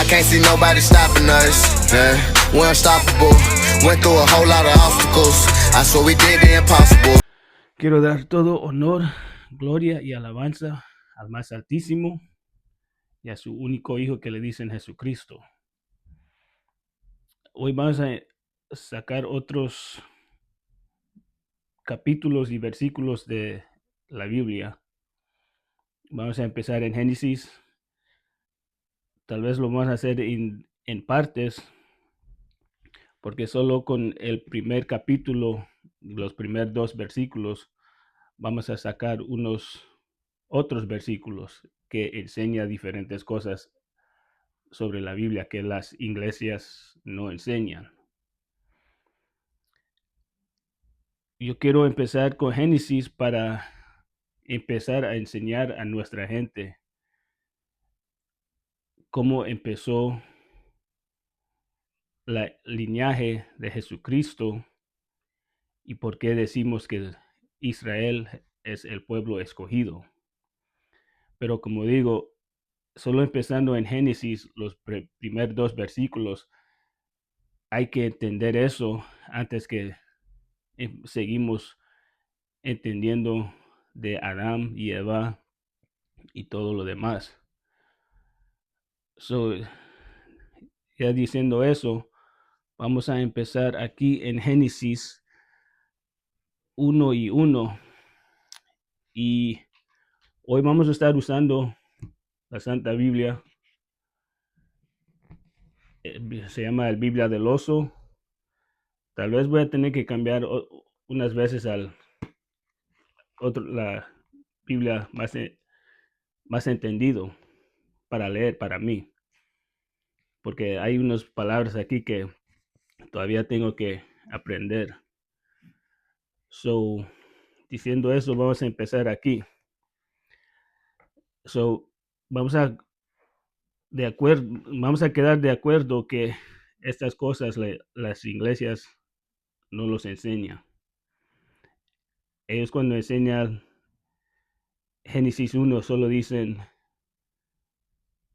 can't see nobody stopping us. Yeah, we're unstoppable. Went through a whole lot of obstacles. I swear we did the impossible. Quiero dar todo honor, gloria y alabanza al más altísimo y a su único hijo que le dicen Jesucristo. Hoy vamos a sacar otros capítulos y versículos de la Biblia. Vamos a empezar en Génesis. Tal vez lo vamos a hacer en partes, porque solo con el primer capítulo, los primeros 2 versículos, vamos a sacar unos otros versículos que enseñan diferentes cosas sobre la Biblia que las iglesias no enseñan. Yo quiero empezar con Génesis para empezar a enseñar a nuestra gente cómo empezó la linaje de Jesucristo y por qué decimos que Israel es el pueblo escogido. Pero como digo, solo empezando en Génesis, los primeros 2 versículos, hay que entender eso antes que seguimos entendiendo de Adán y Eva y todo lo demás. So, ya diciendo eso, vamos a empezar aquí en Génesis 1:1. Y hoy vamos a estar usando la Santa Biblia. Se llama el Biblia del Oso. Tal vez voy a tener que cambiar unas veces la Biblia más entendido para leer para mí. Porque hay unas palabras aquí que todavía tengo que aprender. So, diciendo eso, vamos a empezar aquí. So, vamos a quedar de acuerdo que estas cosas las iglesias no los enseñan. Ellos cuando enseñan Génesis 1 solo dicen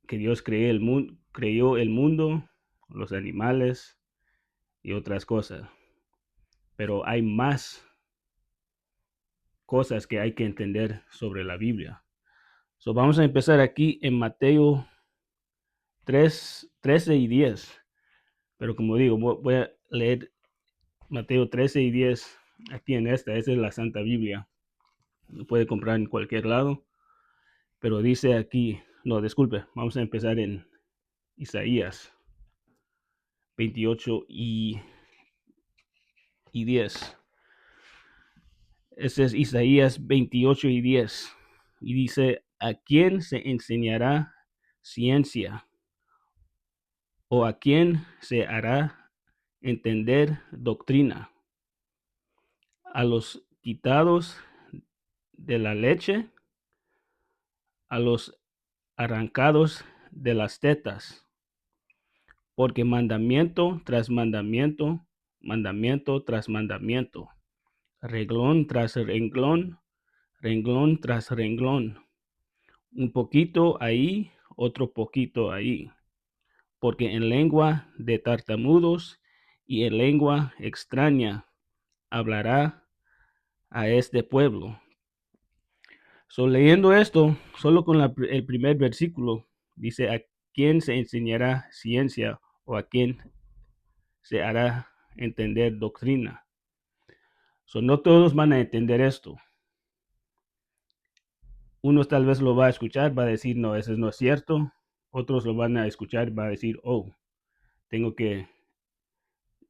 que Dios creyó el mundo, los animales y otras cosas. Pero hay más cosas que hay que entender sobre la Biblia. So, vamos a empezar aquí en Mateo 13 y 10. Pero como digo, voy a leer Mateo 13 y 10 aquí esta es la Santa Biblia. Lo puede comprar en cualquier lado. Pero dice aquí, no, disculpe, vamos a empezar en Isaías 28 y 10. Ese es Isaías 28 y 10. Y dice, ¿a quién se enseñará ciencia? ¿O a quién se hará entender doctrina? ¿A los quitados de la leche? ¿A los arrancados de las tetas? Porque mandamiento tras mandamiento, mandamiento tras mandamiento, renglón tras renglón, renglón tras renglón, un poquito ahí, otro poquito ahí, porque en lengua de tartamudos y en lengua extraña hablará a este pueblo. So, leyendo esto, solo con el primer versículo, dice, ¿a quién se enseñará ciencia o a quién se hará entender doctrina? So, no todos van a entender esto. Unos tal vez lo va a escuchar, va a decir, no, eso no es cierto. Otros lo van a escuchar, va a decir, oh, tengo que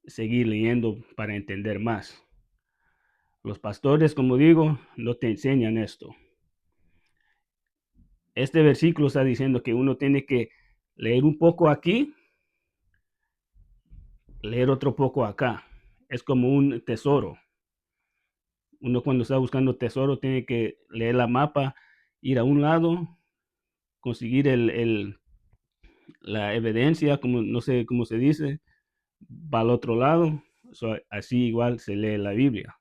seguir leyendo para entender más. Los pastores, como digo, no te enseñan esto. Este versículo está diciendo que uno tiene que leer un poco aquí, leer otro poco acá. Es como un tesoro. Uno cuando está buscando tesoro tiene que leer la mapa, ir a un lado, conseguir la evidencia, como no sé cómo se dice, va al otro lado. So, así igual se lee la Biblia.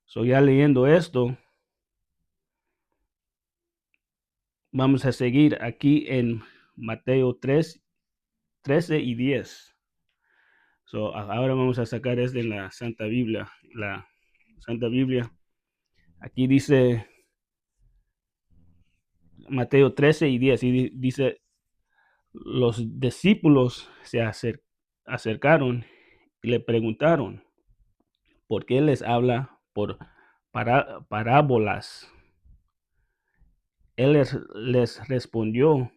So, ya leyendo esto, vamos a seguir aquí en Mateo 3 13 y 10. So, ahora vamos a sacar desde la Santa Biblia. La Santa Biblia. Aquí dice Mateo 13 y 10. Y dice, los discípulos se acercaron y le preguntaron, ¿por qué les habla por parábolas? Él les respondió,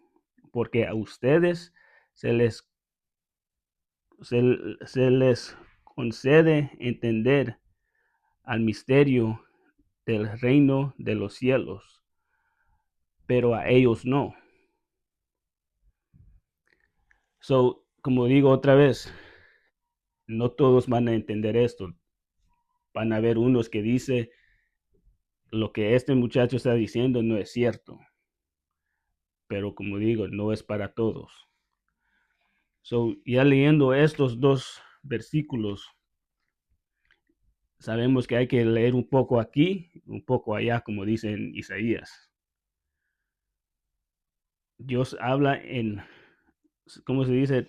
porque a ustedes se les, se les concede entender al misterio del reino de los cielos, pero a ellos no. So, como digo otra vez, no todos van a entender esto. Van a haber unos que dicen lo que este muchacho está diciendo no es cierto, pero como digo, no es para todos. So, ya leyendo estos dos versículos, sabemos que hay que leer un poco aquí, un poco allá, como dice en Isaías. Dios habla en, ¿cómo se dice?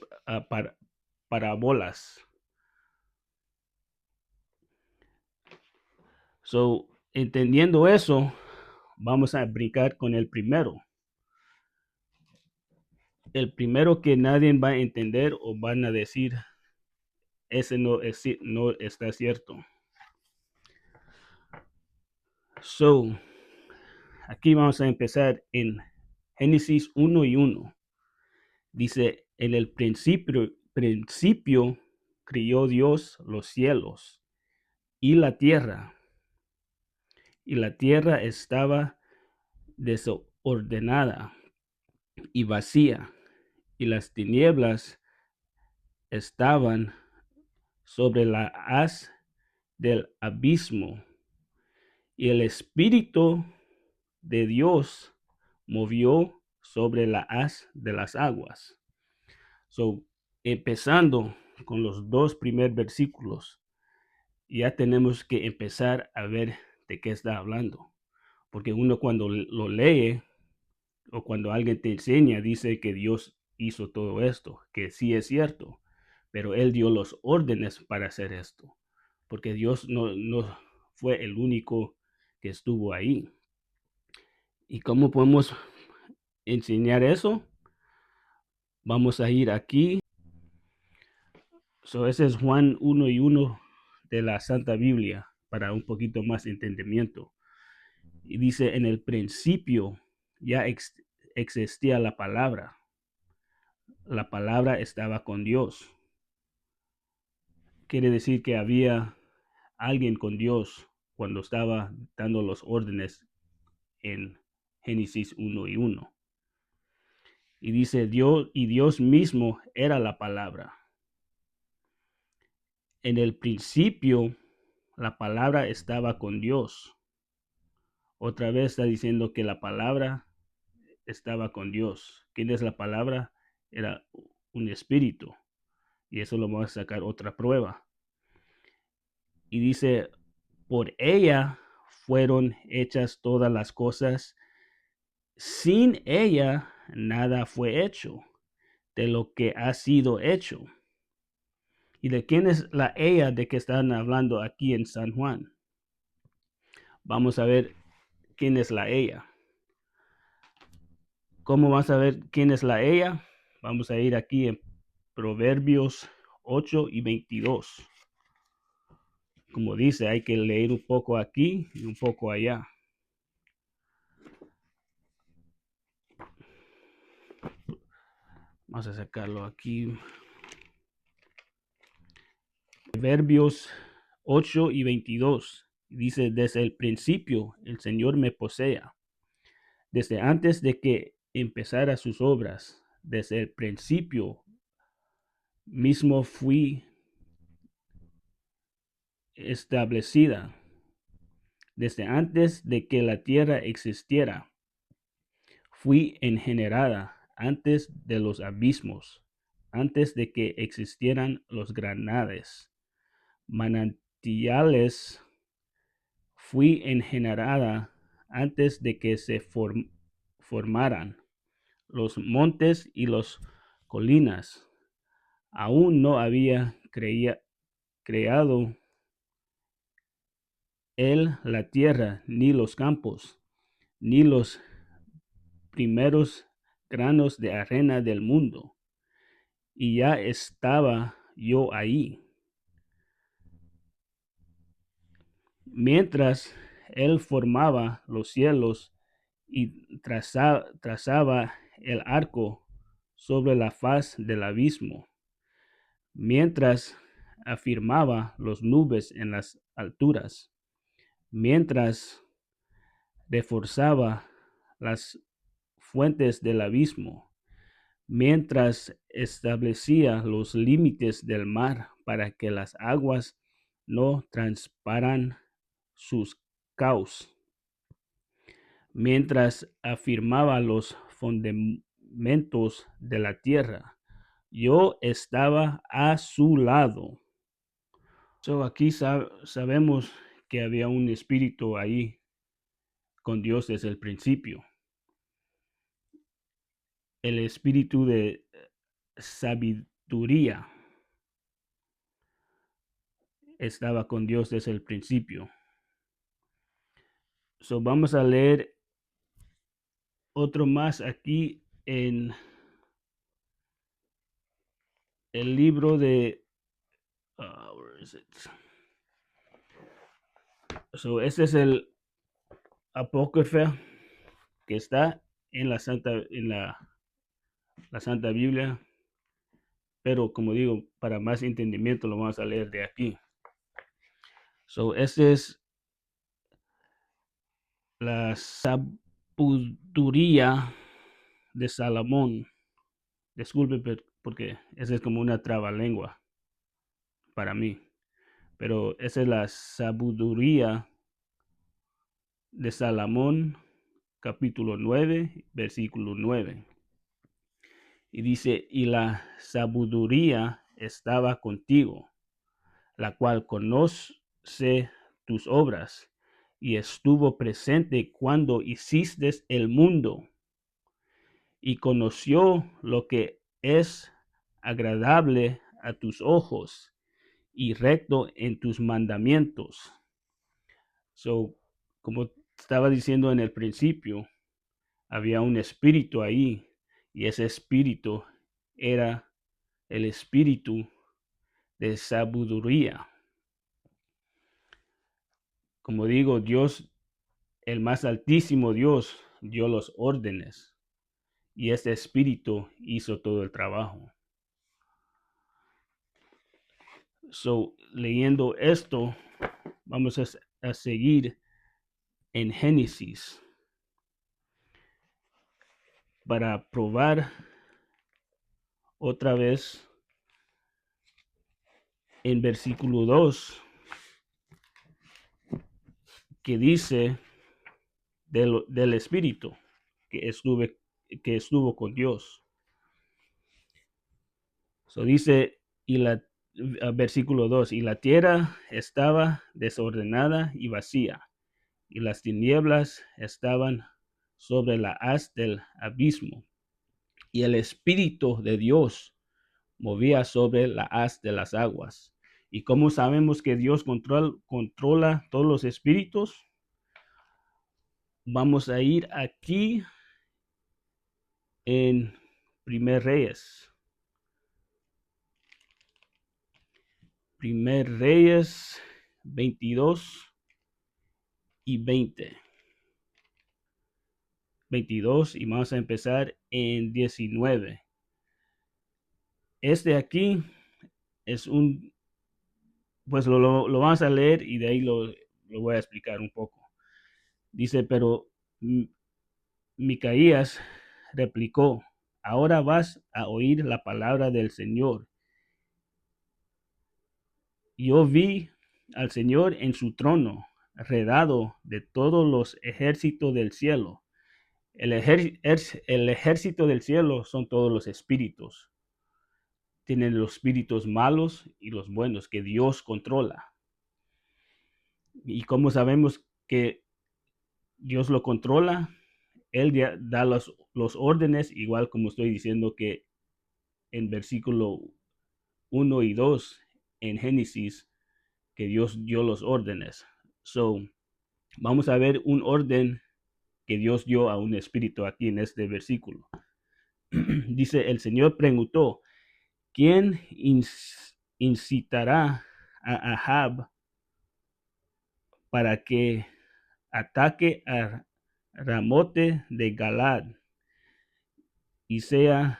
Parábolas. So, entendiendo eso, vamos a brincar con el primero. El primero que nadie va a entender o van a decir, ese no está cierto. So, aquí vamos a empezar en Génesis 1 y 1. Dice, en el principio crió Dios los cielos y la tierra. Y la tierra estaba desordenada y vacía, y las tinieblas estaban sobre la haz del abismo, y el Espíritu de Dios movió sobre la haz de las aguas. So, empezando con los dos primeros versículos, ya tenemos que empezar a ver de qué está hablando. Porque uno cuando lo lee o cuando alguien te enseña, dice que Dios hizo todo esto, que sí es cierto, pero Él dio los órdenes para hacer esto, porque Dios no fue el único que estuvo ahí. ¿Y cómo podemos enseñar eso? Vamos a ir aquí. So, ese es Juan 1 y 1 de la Santa Biblia para un poquito más entendimiento. Y dice, en el principio ya existía la palabra. La palabra estaba con Dios. Quiere decir que había alguien con Dios cuando estaba dando los órdenes en Génesis 1 y 1. Y dice, Dios mismo era la palabra. En el principio, la palabra estaba con Dios. Otra vez está diciendo que la palabra estaba con Dios. ¿Quién es la palabra? Era un espíritu. Y eso lo vamos a sacar otra prueba. Y dice, por ella fueron hechas todas las cosas. Sin ella nada fue hecho de lo que ha sido hecho. ¿Y de quién es la ella de que están hablando aquí en San Juan? Vamos a ver quién es la ella. ¿Cómo vas a ver quién es la ella? Vamos a ir aquí en Proverbios 8 y 22. Como dice, hay que leer un poco aquí y un poco allá. Vamos a sacarlo aquí. Proverbios 8 y 22. Dice, desde el principio el Señor me posea. Desde antes de que empezara sus obras, desde el principio mismo fui establecida. Desde antes de que la tierra existiera, fui engenerada antes de los abismos, antes de que existieran los granadas, manantiales. Fui engenerada antes de que se formaran los montes y las colinas, Aún no había creado él la tierra, ni los campos, ni los primeros granos de arena del mundo. Y ya estaba yo ahí. Mientras él formaba los cielos y trazaba el arco sobre la faz del abismo, mientras afirmaba las nubes en las alturas, mientras reforzaba las fuentes del abismo, mientras establecía los límites del mar para que las aguas no trasparan sus caos, mientras afirmaba los fundamentos de la tierra. Yo estaba a su lado. Aquí sabemos que había un espíritu ahí con Dios desde el principio. El espíritu de sabiduría estaba con Dios desde el principio. Vamos a leer otro más aquí en el libro de where is it? Este es el apócrifa que está en la Santa Biblia, pero como digo, para más entendimiento lo vamos a leer de aquí. Este es la sabiduría de Salomón. Disculpe porque esa es como una trabalengua para mí, pero esa es la sabiduría de Salomón, capítulo 9, versículo 9. Y dice, y la sabiduría estaba contigo, la cual conoce tus obras y estuvo presente cuando hiciste el mundo y conoció lo que es agradable a tus ojos y recto en tus mandamientos. Como estaba diciendo en el principio, había un espíritu ahí y ese espíritu era el espíritu de sabiduría. Como digo, Dios, el más altísimo Dios, dio los órdenes y este espíritu hizo todo el trabajo. Leyendo esto, vamos a seguir en Génesis para probar otra vez en versículo 2 que dice del espíritu que estuvo con Dios. Dice, versículo 2, y la tierra estaba desordenada y vacía, y las tinieblas estaban sobre la haz del abismo, y el espíritu de Dios movía sobre la haz de las aguas. ¿Y cómo sabemos que Dios controla todos los espíritus? Vamos a ir aquí en Primer Reyes. Primer Reyes 22 y 20. 22 y vamos a empezar en 19. Este aquí es pues lo vamos a leer y de ahí lo voy a explicar un poco. Dice, pero Micaías replicó, ahora vas a oír la palabra del Señor. Yo vi al Señor en su trono, redado de todos los ejércitos del cielo. El ejército del cielo son todos los espíritus. Tienen los espíritus malos y los buenos que Dios controla. Y como sabemos que Dios lo controla, Él da los órdenes, igual como estoy diciendo que en versículo 1 y 2 en Génesis, que Dios dio los órdenes. So, vamos a ver un orden que Dios dio a un espíritu aquí en este versículo. Dice, el Señor preguntó, ¿quién incitará a Ahab para que ataque a Ramote de Galad y sea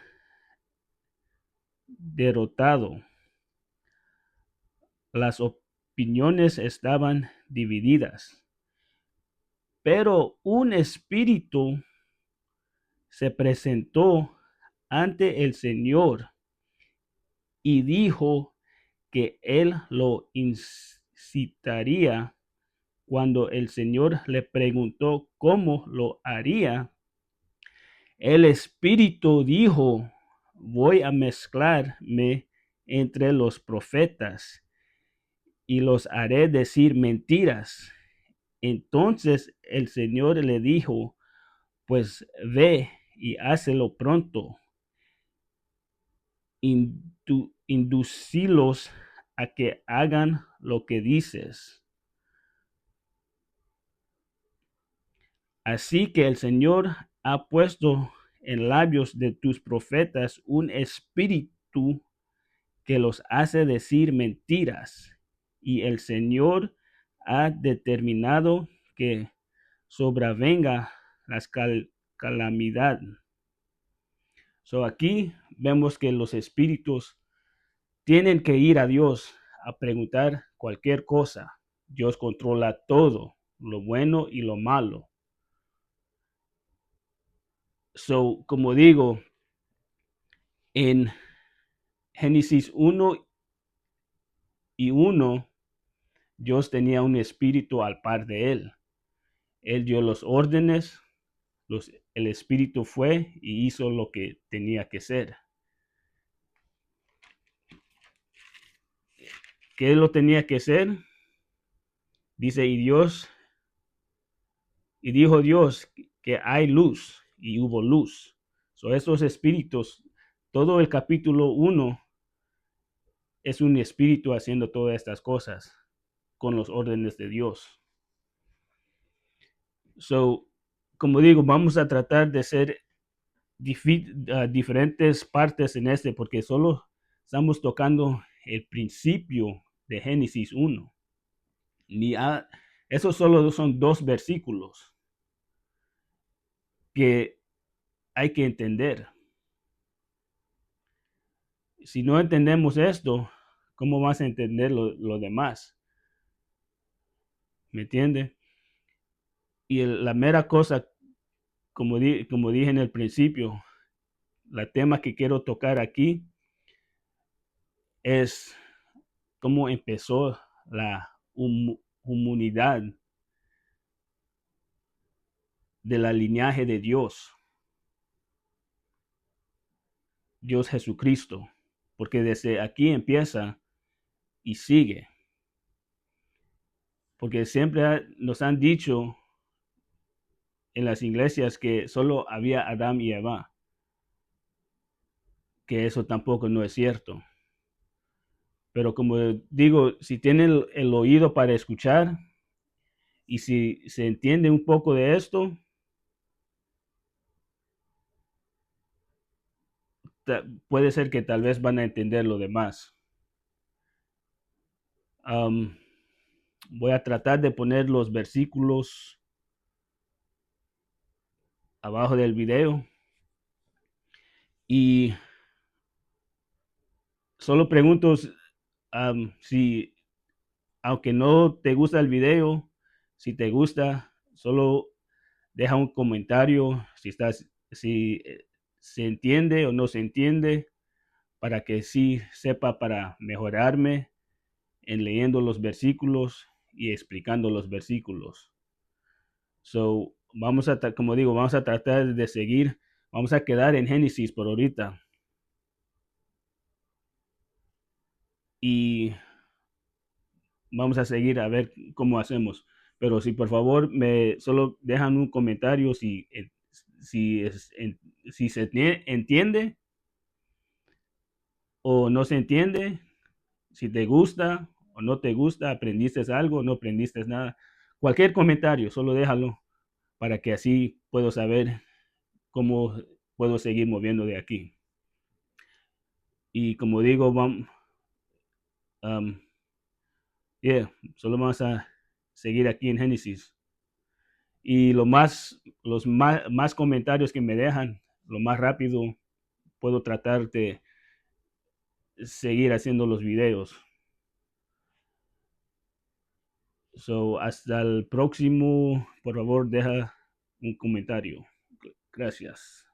derrotado? Las opiniones estaban divididas, pero un espíritu se presentó ante el Señor y dijo que él lo incitaría. Cuando el Señor le preguntó cómo lo haría, el espíritu dijo, voy a mezclarme entre los profetas y los haré decir mentiras. Entonces el Señor le dijo, pues ve y hácelo pronto. Inducílos a que hagan lo que dices. Así que el Señor ha puesto en labios de tus profetas un espíritu que los hace decir mentiras, y el Señor ha determinado que sobrevenga las calamidad. So aquí vemos que los espíritus tienen que ir a Dios a preguntar cualquier cosa. Dios controla todo, lo bueno y lo malo. So, como digo, en Génesis 1 y 1, Dios tenía un espíritu al par de él. Él dio los órdenes, el espíritu fue y hizo lo que tenía que ser. ¿Qué lo tenía que hacer? Dice, y dijo Dios que hay luz, y hubo luz. So, esos espíritus, todo el capítulo 1 es un espíritu haciendo todas estas cosas con los órdenes de Dios. So, como digo, vamos a tratar de ser diferentes partes en este, porque solo estamos tocando el principio de Génesis 1. Esos solo son 2 versículos que hay que entender. Si no entendemos esto, ¿cómo vas a entender lo demás? ¿Me entiende? Y la mera cosa, como dije en el principio, el tema que quiero tocar aquí es cómo empezó la humanidad de la linaje de Dios Jesucristo, porque desde aquí empieza y sigue. Porque siempre nos han dicho en las iglesias que solo había Adán y Eva, que eso tampoco no es cierto. Pero como digo, si tienen el oído para escuchar y si se entiende un poco de esto, puede ser que tal vez van a entender lo demás. Voy a tratar de poner los versículos abajo del video y solo pregunto si, aunque no te gusta el video, si te gusta, solo deja un comentario si se entiende o no se entiende, para que sí sepa para mejorarme en leyendo los versículos y explicando los versículos. So, como digo, vamos a tratar de seguir, vamos a quedar en Génesis por ahorita. Y vamos a seguir a ver cómo hacemos. Pero si por favor me solo dejan un comentario si se entiende o no se entiende, si te gusta o no te gusta, aprendiste algo, no aprendiste nada. Cualquier comentario, solo déjalo para que así puedo saber cómo puedo seguir moviendo de aquí. Y como digo, vamos, solo vamos a seguir aquí en Génesis. Y los más comentarios que me dejan, lo más rápido puedo tratar de seguir haciendo los videos. So, hasta el próximo, por favor, deja un comentario. Gracias.